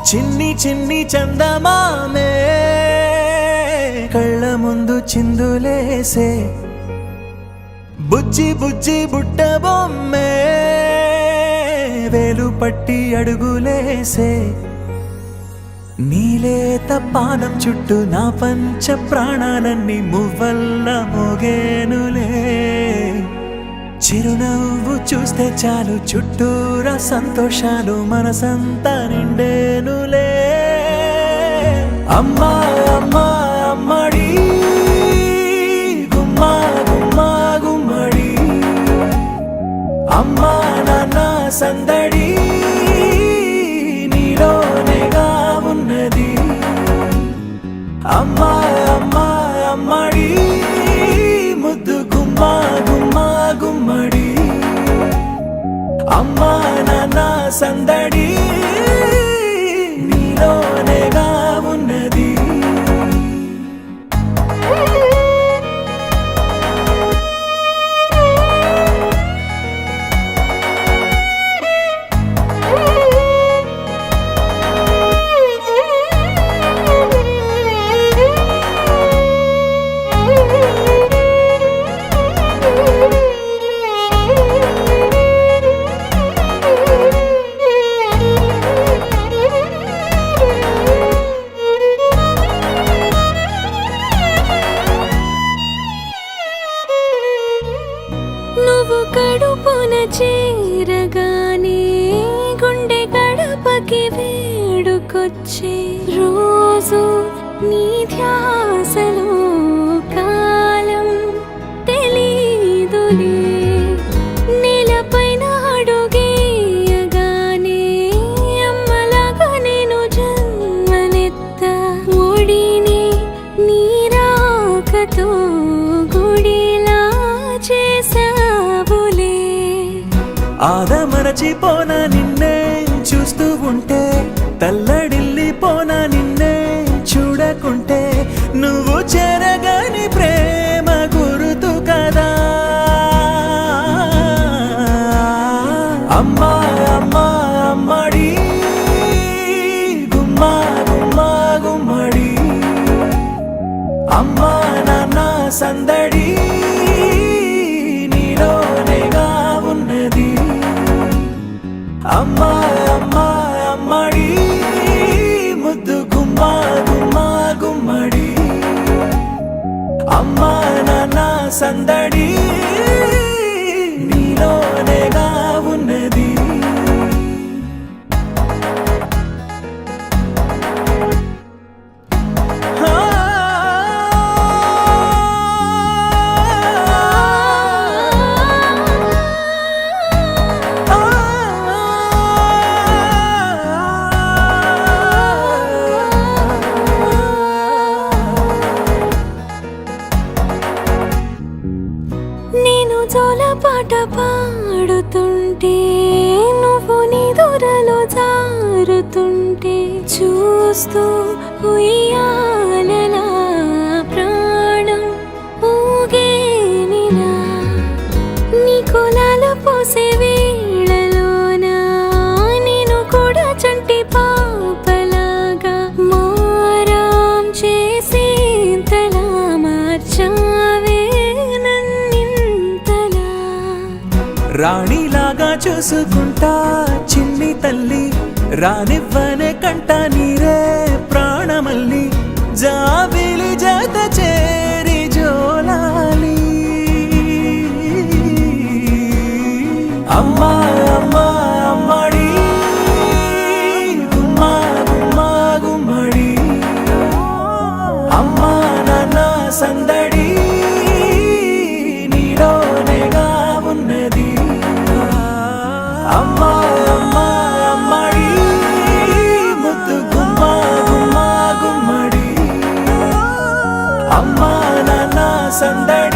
చిన్ని చిన్ని చందమామే కళ్ళ ముందు చిందులేసే బుజ్జి బుజ్జి బుట్ట బొమ్మే వేలు పట్టి అడుగులేసే నీలేత పానం చుట్టూ నా పంచ ప్రాణాలన్నీ మువ్వల్ల మోగేనులే చిరునవ్వు చూస్తే చాలు చుట్టూరా సంతోషాలు మనసంతా నిండేనులే అమ్మా అమ్మా అమ్మడి గుమ్మా గుమ్మా గుమ్మడి అమ్మా నాన్న సందడి నీలోనేగా ఉన్నది అమ్మా అమ్మా అమ్మడి ముద్దు గుమ్మా గుమ్మా గుమ్మడి అమ్మా నాన్న సందడి నీలోనేగా ఉన్నది నువ్వు కడుపున చేరగానే గుండె గడపకి వేడుకొచ్చే రోజు నీ ధ్యాసలో కాలం తెలీదులే నేలపైన అడుగేయగానే అమ్మలాగా నేను జన్మనెత్త ఒడిని నీ రాకతో గుడిలా చేసావులే ఆదమరచిపోనా నిన్నే చూస్తూ ఉంటే తల్లడిల్లిపోనా నిన్నే చూడకుంటే నువ్వు చెరగని ప్రేమ గురుతు కదా అమ్మా అమ్మా అమ్మడి గుమ్మా గుమ్మా గుమ్మడి అమ్మా నాన్న సందడి నీలోనేగా ఉన్నది అమ్మా అమ్మా అమ్మడి ముద్దు గుమ్మా గుమ్మా గుమ్మడి అమ్మా నాన్న సందడి నీలోనేగా ఉన్నది నేను జోలపాట పాడుతుంటే నువ్వు నీ దూరలో జారుతుంటే చూస్తూ ఉయ్యాలలా ప్రాణం ఊగేనిలా నీ కులాల పోసే వేళలోనా నేను కూడా చంటి పాపలాగా మారాం చేసేంతలా మార్చావే రాణిలాగా చూసుకుంటా చిన్ని తల్లి రానివ్వనే కంట నీరే ప్రాణమల్లి జాబిలి జత చేరి జోలాలి అమ్మా అమ్మా అమ్మడి గుమ్మా గుమ్మా గుమ్మడి అమ్మా నాన్న సందడి నీలోనేగా ఉన్నది అమ్మా అమ్మా అమ్మడి ముద్దు గుమ్మా గుమ్మా గుమ్మడి అమ్మా నాన్న సందడి